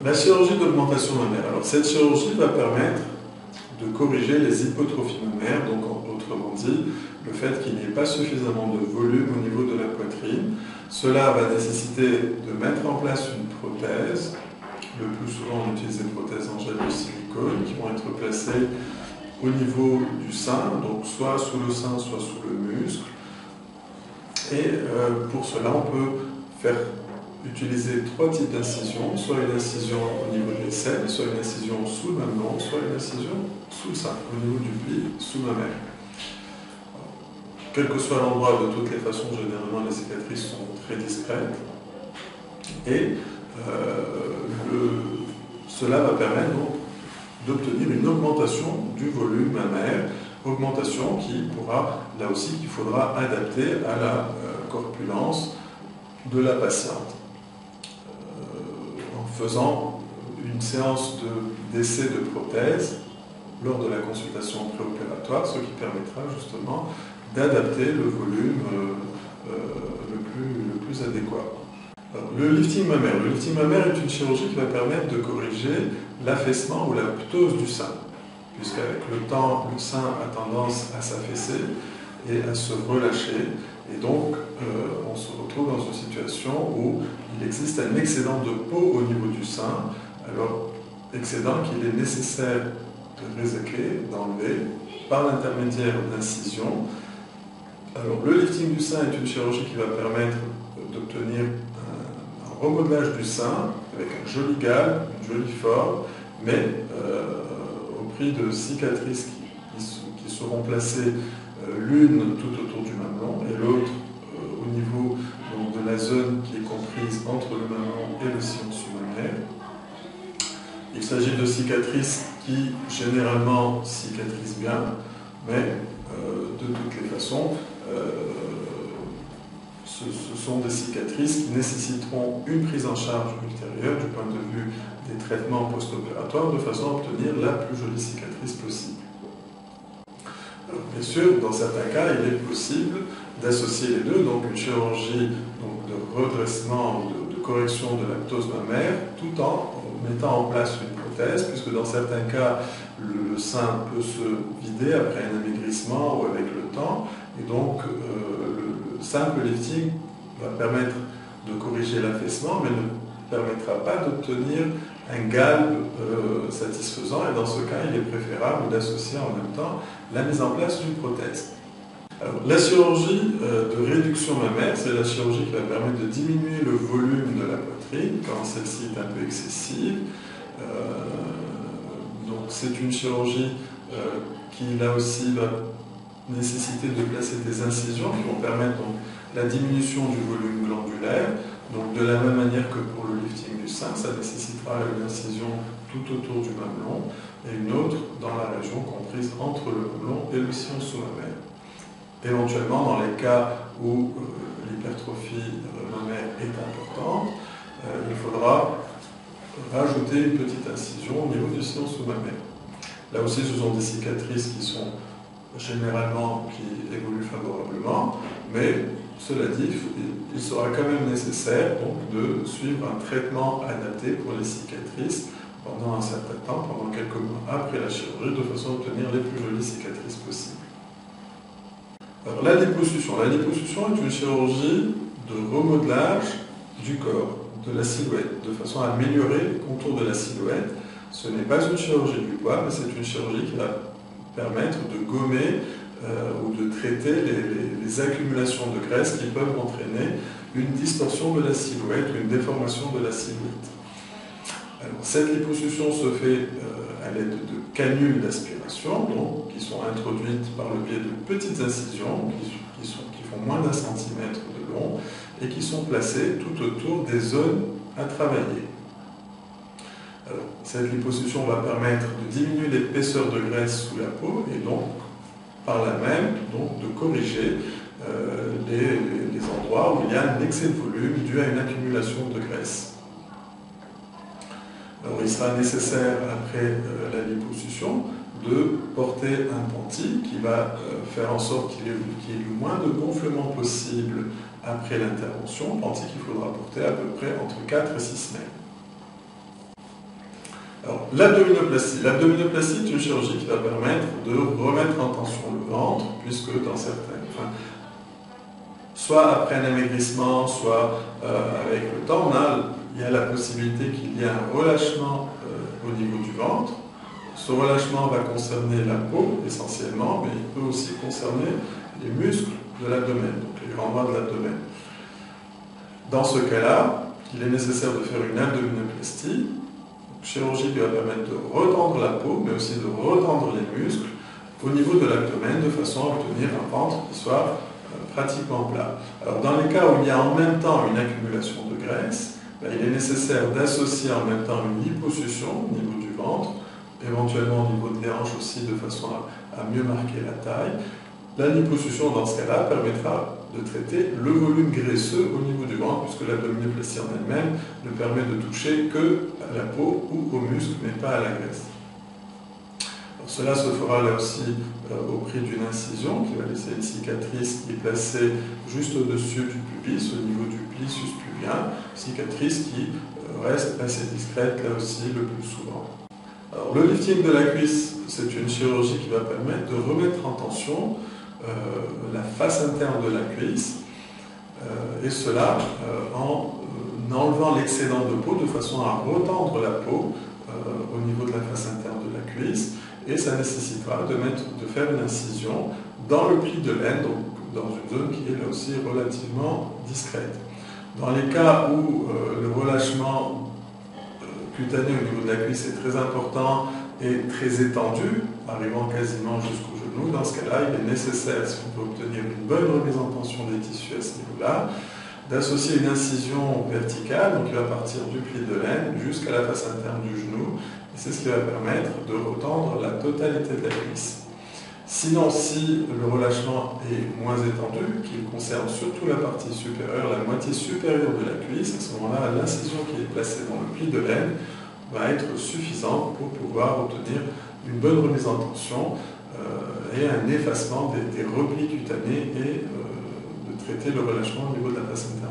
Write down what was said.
La chirurgie d'augmentation mammaire. Alors cette chirurgie va permettre de corriger les hypotrophies mammaires, donc autrement dit, le fait qu'il n'y ait pas suffisamment de volume au niveau de la poitrine. Cela va nécessiter de mettre en place une prothèse. Le plus souvent, on utilise des prothèses en gel de silicone qui vont être placées au niveau du sein, donc soit sous le sein, soit sous le muscle. Et pour cela, on peut utiliser trois types d'incisions, soit une incision au niveau des selles, soit une incision sous le mamelon, soit une incision sous le sein, au niveau du pli sous-mammaire. Quel que soit l'endroit, de toutes les façons, généralement les cicatrices sont très discrètes. Et cela va permettre donc d'obtenir une augmentation du volume mammaire, augmentation qui pourra, là aussi, qu'il faudra adapter à la corpulence de la patiente. En faisant une séance d'essai de prothèse lors de la consultation préopératoire, ce qui permettra justement d'adapter le volume le plus adéquat. Alors, le lifting mammaire. Le lifting mammaire est une chirurgie qui va permettre de corriger l'affaissement ou la ptose du sein, puisqu'avec le temps, le sein a tendance à s'affaisser et à se relâcher, et donc on se retrouve dans une situation où il existe un excédent de peau au niveau du sein, alors excédent qu'il est nécessaire de réséquer, d'enlever, par l'intermédiaire d'incisions. Alors le lifting du sein est une chirurgie qui va permettre d'obtenir un remodelage du sein avec un joli galbe, une jolie forme, mais au prix de cicatrices qui seront placées l'une tout autour du mamelon et l'autre au niveau donc, de la zone qui est comprise entre le mamelon et le sillon sous-mammaire. Il s'agit de cicatrices qui généralement cicatrisent bien, mais de toutes les façons, ce sont des cicatrices qui nécessiteront une prise en charge ultérieure du point de vue des traitements post-opératoires de façon à obtenir la plus jolie cicatrice possible. Alors, bien sûr, dans certains cas, il est possible d'associer les deux, donc une chirurgie donc, de redressement ou de correction de la ptose mammaire, tout en mettant en place une prothèse, puisque dans certains cas, le sein peut se vider après un amaigrissement ou avec le temps, et donc le simple lifting va permettre de corriger l'affaissement, mais ne permettra pas d'obtenir un galbe satisfaisant, et dans ce cas, il est préférable d'associer en même temps la mise en place d'une prothèse. Alors, la chirurgie de réduction mammaire, c'est la chirurgie qui va permettre de diminuer le volume de la poitrine quand celle-ci est un peu excessive. Donc c'est une chirurgie qui là aussi va nécessiter de placer des incisions qui vont permettre donc, la diminution du volume glandulaire. Donc de la même manière que pour le lifting du sein, ça nécessitera une incision tout autour du mamelon et une autre dans la région comprise entre le mamelon et le sillon sous-mammaire. Éventuellement, dans les cas où l'hypertrophie mammaire est importante, il faudra rajouter une petite incision au niveau du sillon sous-mammaire. Là aussi, ce sont des cicatrices qui sont généralement qui évoluent favorablement, mais cela dit, il sera quand même nécessaire donc, de suivre un traitement adapté pour les cicatrices pendant un certain temps, pendant quelques mois après la chirurgie, de façon à obtenir les plus jolies cicatrices possibles. Alors, la liposuction. La liposuction est une chirurgie de remodelage du corps, de la silhouette, de façon à améliorer le contour de la silhouette. Ce n'est pas une chirurgie du poids, mais c'est une chirurgie qui va permettre de gommer ou de traiter les accumulations de graisse qui peuvent entraîner une distorsion de la silhouette ou une déformation de la silhouette. Alors, cette liposuction se fait à l'aide de canules d'aspiration, qui sont introduites par le biais de petites incisions qui font moins d'1 centimètre de long et qui sont placées tout autour des zones à travailler. Alors, cette liposuction va permettre de diminuer l'épaisseur de graisse sous la peau et donc, par là même, de corriger les endroits où il y a un excès de volume dû à une accumulation de graisse. Alors, il sera nécessaire, après la liposuction, de porter un panty qui va faire en sorte qu'il y ait le moins de gonflement possible après l'intervention, panty qu'il faudra porter à peu près entre 4 et 6 semaines. Alors, l'abdominoplastie. L'abdominoplastie est une chirurgie qui va permettre de remettre en tension le ventre, puisque dans certains... soit après un amaigrissement, soit avec le temps, il y a la possibilité qu'il y ait un relâchement au niveau du ventre. Ce relâchement va concerner la peau essentiellement, mais il peut aussi concerner les muscles de l'abdomen, donc les grands bras de l'abdomen. Dans ce cas-là, il est nécessaire de faire une abdominoplastie, chirurgie qui va permettre de retendre la peau, mais aussi de retendre les muscles au niveau de l'abdomen, de façon à obtenir un ventre qui soit pratiquement plat. Alors dans les cas où il y a en même temps une accumulation de graisse, il est nécessaire d'associer en même temps une liposuction au niveau du ventre, éventuellement au niveau des hanches aussi, de façon à mieux marquer la taille. La liposuction, dans ce cas-là, permettra de traiter le volume graisseux au niveau du ventre, puisque l'abdominoplastie en elle-même ne permet de toucher que à la peau ou aux muscles, mais pas à la graisse. Alors, cela se fera là aussi au prix d'une incision qui va laisser une cicatrice qui est placée juste au-dessus du pubis, au niveau du plexus pubien, cicatrice qui reste assez discrète là aussi le plus souvent. Alors, le lifting de la cuisse, c'est une chirurgie qui va permettre de remettre en tension la face interne de la cuisse, et cela en enlevant l'excédent de peau de façon à retendre la peau au niveau de la face interne de la cuisse, et ça nécessitera de faire une incision dans le pli de l'aine, donc dans une zone qui est là aussi relativement discrète. Dans les cas où le relâchement cutané au niveau de la cuisse est très important et très étendu, arrivant quasiment jusqu'au genou, dans ce cas-là, il est nécessaire, si on veut obtenir une bonne remise en tension des tissus à ce niveau-là, d'associer une incision verticale, donc qui va partir du pli de l'aine jusqu'à la face interne du genou, et c'est ce qui va permettre de retendre la totalité de la cuisse. Sinon, si le relâchement est moins étendu, qu'il concerne surtout la partie supérieure, la moitié supérieure de la cuisse, à ce moment-là, l'incision qui est placée dans le pli de l'aine va être suffisante pour pouvoir obtenir une bonne remise en tension et un effacement des replis cutanés et de traiter le relâchement au niveau de la face interne.